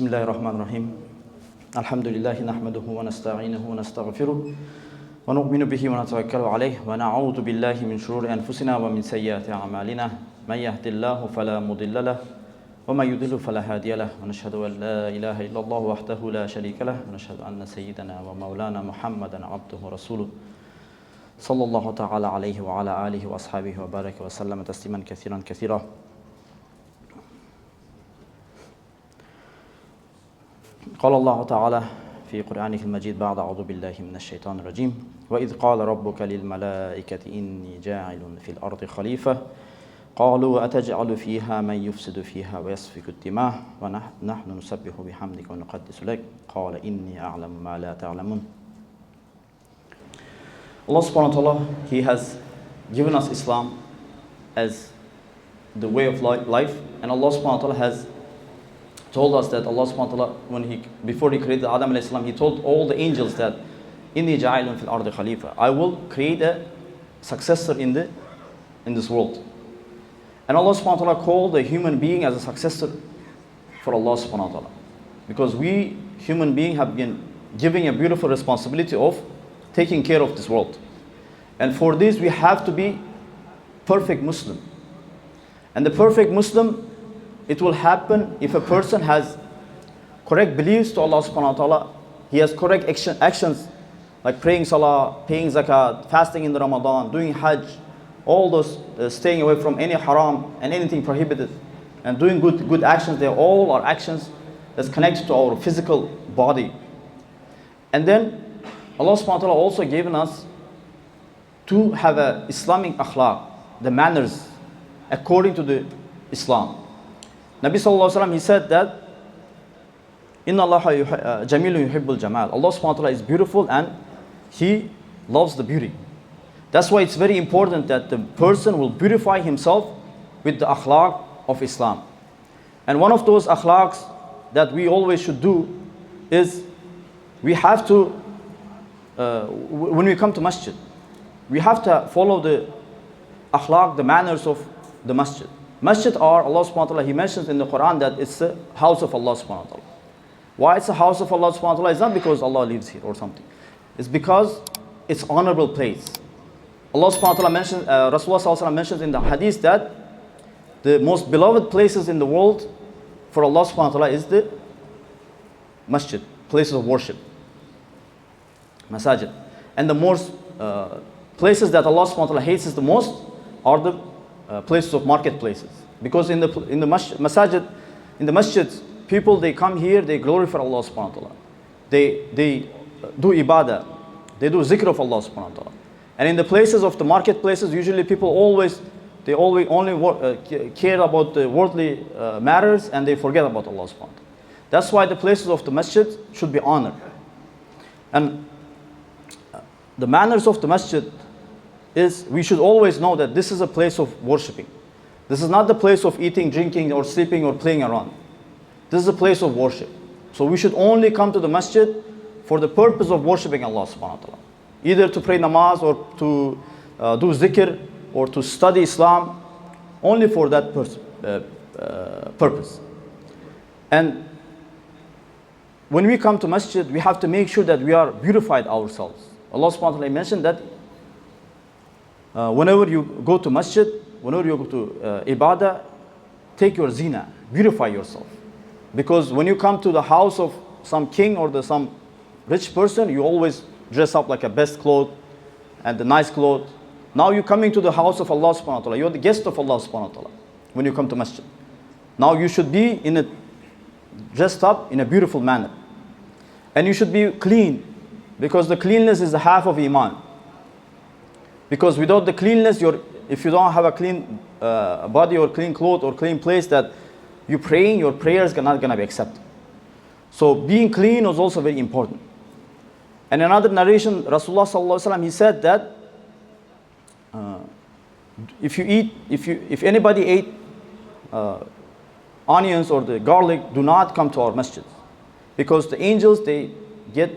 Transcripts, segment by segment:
بسم الله الرحمن الرحيم الحمد لله نحمده ونستعينه ونستغفره ونؤمن به ونتوكل عليه ونعوذ بالله من شرور أنفسنا ومن سيئات أعمالنا من يهد الله فلا مضل له ومن يضلل فلا هادي له ونشهد أن لا إله إلا الله وحده لا شريك له ونشهد أن سيدنا ومولانا محمدا عبده ورسوله صلى الله تعالى عليه وعلى آله وأصحابه وبارك وسلم تسليما كثيرا كثيرا. قال الله تعالى في قرآنه المجيد بعد أعوذ بالله من الشيطان الرجيم وإذ قال ربك للملائكة إني جاعل في الأرض خليفة قالوا أتجعل فيها من يفسد فيها ويسفك الدماء ونحن نسبح بحمدك ونقدس لك قال إني أعلم ما لا تعلمون. Allah subhanahu wa ta'ala, He has given us Islam as the way of life, and Allah subhanahu wa ta'ala has told us that Allah subhanahu wa ta'ala, before He created Adam alayhi salam, He told all the angels that Inni ja'ilun fil ardi khalifa, I will create a successor in this world. And Allah subhanahu wa ta'ala called a human being as a successor for Allah subhanahu wa ta'ala, because we human beings have been given a beautiful responsibility of taking care of this world. And for this we have to be perfect Muslim. And the perfect Muslim, it will happen if a person has correct beliefs to Allah subhanahu wa ta'ala. He has correct actions like praying salah, paying zakat, fasting in the Ramadan, doing hajj, all those staying away from any haram and anything prohibited, and doing good actions. They all are actions that's connected to our physical body. And then Allah subhanahu wa ta'ala also given us to have a Islamic akhlaq, the manners according to the Islam. Nabi sallallahu alaihi wasallam, he said that Inna Allah jamilun yuhibbul jamal. Allah subhanahu wa ta'ala is beautiful and He loves the beauty. That's why it's very important that the person will beautify himself with the akhlaq of Islam. And one of those akhlaqs that we always should do is we have to, when we come to masjid, we have to follow the akhlaq, the manners of the masjid. Masjid are, Allah subhanahu wa ta'ala, He mentions in the Quran that it's the house of Allah subhanahu wa ta'ala. Why it's the house of Allah subhanahu wa ta'ala? It's not because Allah lives here or something. It's because it's honorable place. Allah subhanahu wa ta'ala mentions, Rasulullah sallallahu alaihi wasallam mentions in the hadith that the most beloved places in the world for Allah subhanahu wa ta'ala is the masjid, places of worship, masajid. And the most places that Allah subhanahu wa ta'ala hates is the most are the places of marketplaces. Because in the masajid, in the masjids, people, they come here, they glorify Allah subhanahu wa ta'ala. They do ibadah, they do zikr of Allah subhanahu wa ta'ala. And in the places of the marketplaces, usually people only care about the worldly matters, and they forget about Allah subhanahu wa ta'ala. That's why the places of the masjid should be honored. And the manners of the masjid is, we should always know that this is a place of worshipping. This is not the place of eating, drinking, or sleeping, or playing around. This is a place of worship. So we should only come to the masjid for the purpose of worshipping Allah subhanahu wa ta'ala. Either to pray namaz, or to do zikr, or to study Islam, only for that purpose. And when we come to masjid, we have to make sure that we are beautified ourselves. Allah subhanahu wa ta'ala mentioned that whenever you go to masjid, whenever you go to ibadah, take your zina, beautify yourself. Because when you come to the house of some king or some rich person, you always dress up like a best clothes and the nice clothes. Now you're coming to the house of Allah subhanahu wa ta'ala. You're the guest of Allah subhanahu wa ta'ala when you come to masjid. Now you should be dressed up in a beautiful manner. And you should be clean, because the cleanliness is the half of iman. Because without the cleanliness, if you don't have a clean body or clean clothes or clean place that you're praying, your prayers are not going to be accepted. So being clean is also very important. And another narration, Rasulullah sallallahu alaihi wasallam, he said that if anybody ate onions or the garlic, do not come to our masjid, because the angels, they get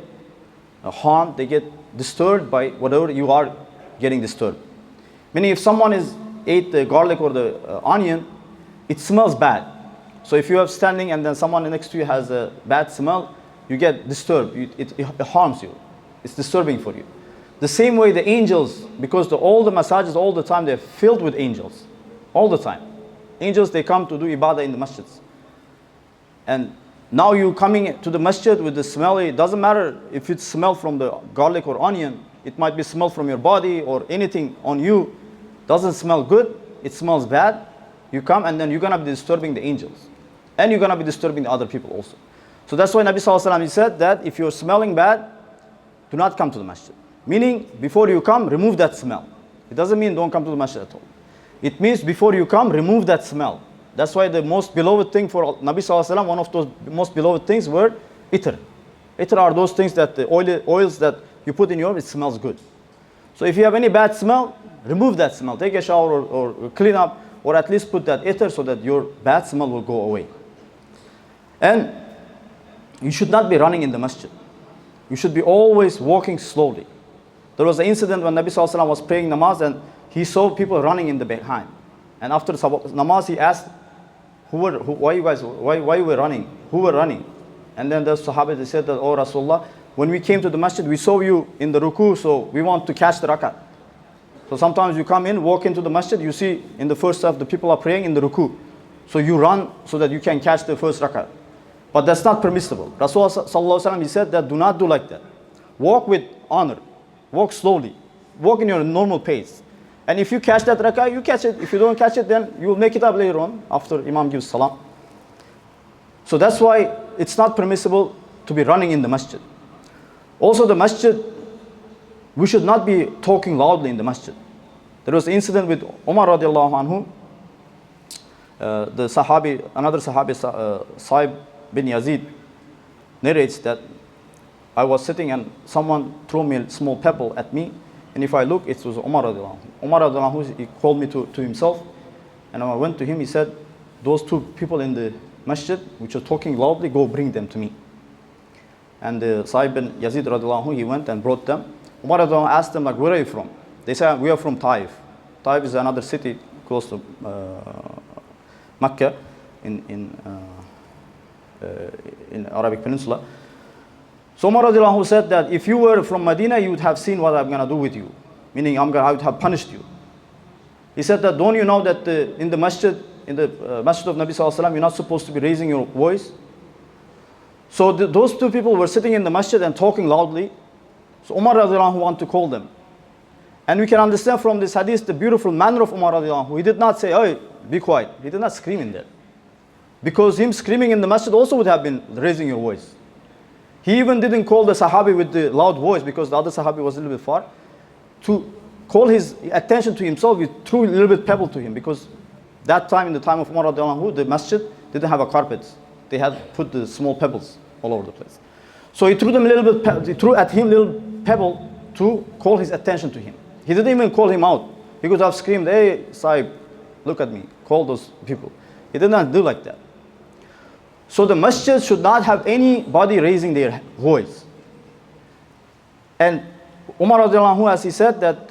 harmed, they get disturbed by whatever you are getting disturbed. Meaning, if someone ate the garlic or the onion, it smells bad. So if you are standing and then someone next to you has a bad smell, you get disturbed. It harms you. It's disturbing for you. The same way the angels, because all the massages all the time, they're filled with angels. All the time. Angels, they come to do ibadah in the masjids. And now you coming to the masjid with the smelly, it doesn't matter if it's smell from the garlic or onion, it might be smell from your body or anything on you. Doesn't smell good, it smells bad. You come and then you're going to be disturbing the angels. And you're going to be disturbing the other people also. So that's why Nabi Sallallahu Alaihi Wasallam, he said that if you're smelling bad, do not come to the masjid. Meaning, before you come, remove that smell. It doesn't mean don't come to the masjid at all. It means before you come, remove that smell. That's why the most beloved thing for Nabi Sallallahu Alaihi Wasallam, one of those most beloved things were itar. Itar are those things that the oils that you put in your, it smells good. So if you have any bad smell, remove that smell. Take a shower or clean up, or at least put that itar so that your bad smell will go away. And you should not be running in the masjid. You should be always walking slowly. There was an incident when Nabi Sallallahu Alaihi Wasallam was praying namaz and he saw people running in the behind. And after namaz, he asked, why you were running? Who were running? And then the Sahaba, they said that, oh Rasulullah, when we came to the masjid, we saw you in the ruku, so we want to catch the rakat. So sometimes you come in, walk into the masjid, you see in the first half the people are praying in the ruku. So you run so that you can catch the first rakat. But that's not permissible. Rasulullah Sallallahu Alaihi Wasallam, he said that do not do like that. Walk with honor. Walk slowly. Walk in your normal pace. And if you catch that rak'ah, you catch it. If you don't catch it, then you will make it up later on after Imam gives salam. So that's why it's not permissible to be running in the masjid. Also the masjid, we should not be talking loudly in the masjid. There was an incident with Umar radiallahu anhu. The Sahabi, another Sahabi, Sa'ib bin Yazid, narrates that I was sitting and someone threw me a small pebble at me. And if I look, it was Umar radiallahu anhu. Umar radiallahu anhu, he called me to himself. And when I went to him, he said, those two people in the masjid, which are talking loudly, go bring them to me. And Sa'ib bin Yazid radiallahu anhu, he went and brought them. Umar radiallahu anhu asked them, like, where are you from? They said, we are from Taif. Taif is another city close to Mecca in Arabic Peninsula. So Umar radiallahu anhu said that if you were from Medina, you would have seen what I'm going to do with you. Meaning I would have punished you. He said that, don't you know that in the masjid of Nabi Sallallahu Alaihi Wasallam, you're not supposed to be raising your voice? So those two people were sitting in the masjid and talking loudly. So Umar radiallahu anhu wanted to call them. And we can understand from this hadith the beautiful manner of Umar radiallahu anhu. He did not say, hey, be quiet. He did not scream in there. Because him screaming in the masjid also would have been raising your voice. He even didn't call the Sahabi with the loud voice because the other Sahabi was a little bit far. To call his attention to himself, he threw a little bit pebble to him because that time, in the time of Umar radiallahu anhu, the masjid didn't have a carpet. They had put the small pebbles all over the place. So he threw them a little bit, he threw at him a little pebble to call his attention to him. He didn't even call him out. He could have screamed, hey, Sahib, look at me, call those people. He did not do like that. So the masjid should not have anybody raising their voice. And Umar radiallahu anhu, as he said, that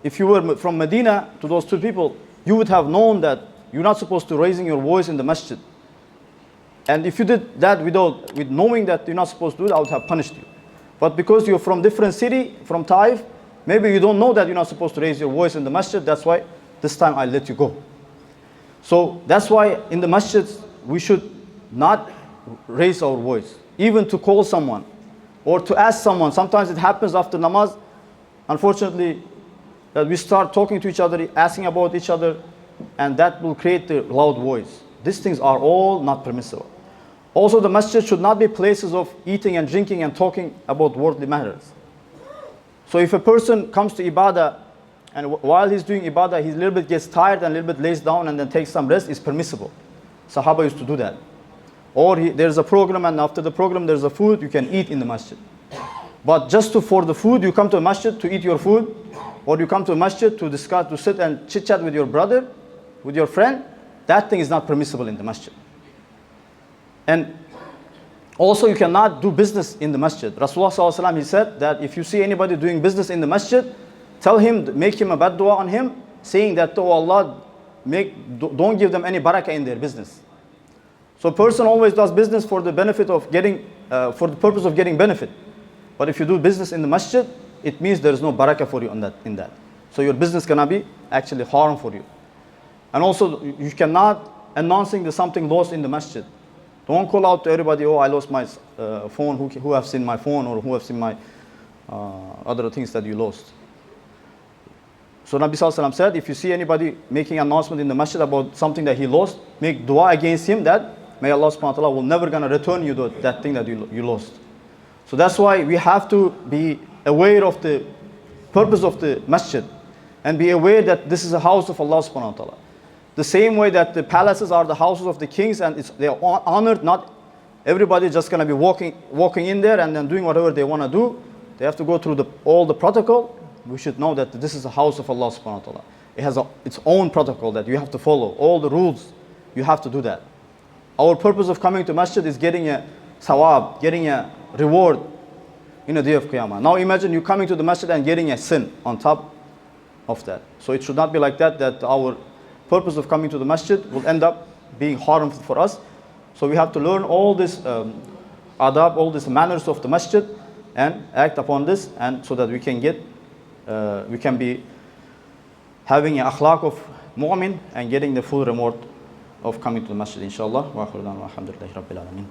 if you were from Medina to those two people, you would have known that you're not supposed to raising your voice in the masjid. And if you did that with knowing that you're not supposed to do it, I would have punished you. But because you're from different city, from Taif, maybe you don't know that you're not supposed to raise your voice in the masjid. That's why this time I let you go. So that's why in the masjids, we should not raise our voice, even to call someone or to ask someone. Sometimes it happens after namaz, unfortunately, that we start talking to each other, asking about each other, and that will create the loud voice. These things are all not permissible. Also, the masjid should not be places of eating and drinking and talking about worldly matters. So if a person comes to ibadah, and while he's doing ibadah, he a little bit gets tired and a little bit lays down and then takes some rest, it's permissible. Sahaba used to do that. Or there's a program and after the program there's a food, you can eat in the masjid. But just for the food, you come to a masjid to eat your food, or you come to a masjid to discuss, to sit and chit chat with your brother, with your friend, that thing is not permissible in the masjid. And also you cannot do business in the masjid. Rasulullah Sallallahu Alaihi Wasallam, he said that if you see anybody doing business in the masjid, tell him, make him a bad dua on him, saying that, oh Allah, don't give them any barakah in their business. So a person always does business for the benefit of getting, for the purpose of getting benefit. But if you do business in the masjid, it means there is no barakah for you in that. So your business cannot be actually harm for you. And also, you cannot announcing the something lost in the masjid. Don't call out to everybody, oh, I lost my phone, who have seen my phone, or who have seen my other things that you lost. So Nabi Sallallahu Alaihi Wasallam said, if you see anybody making an announcement in the masjid about something that he lost, make dua against him that may Allah subhanahu wa ta'ala will never gonna return you that thing that you lost. So that's why we have to be aware of the purpose of the masjid and be aware that this is a house of Allah subhanahu wa ta'ala. The same way that the palaces are the houses of the kings and they are honored, not everybody just gonna be walking in there and then doing whatever they wanna do. They have to go through all the protocol. We should know that this is a house of Allah subhanahu wa ta'ala. It has its own protocol that you have to follow. All the rules, you have to do that. Our purpose of coming to masjid is getting a sawab, getting a reward in the day of Qiyamah. Now imagine you coming to the masjid and getting a sin on top of that. So it should not be like that our purpose of coming to the masjid will end up being harmful for us. So we have to learn all this adab, all these manners of the masjid and act upon this, and so that we can be having an akhlaq of mu'min and getting the full reward of coming to the masjid, inshallah. Wa akhiru da'wana alhamdulillahi rabbil alamin.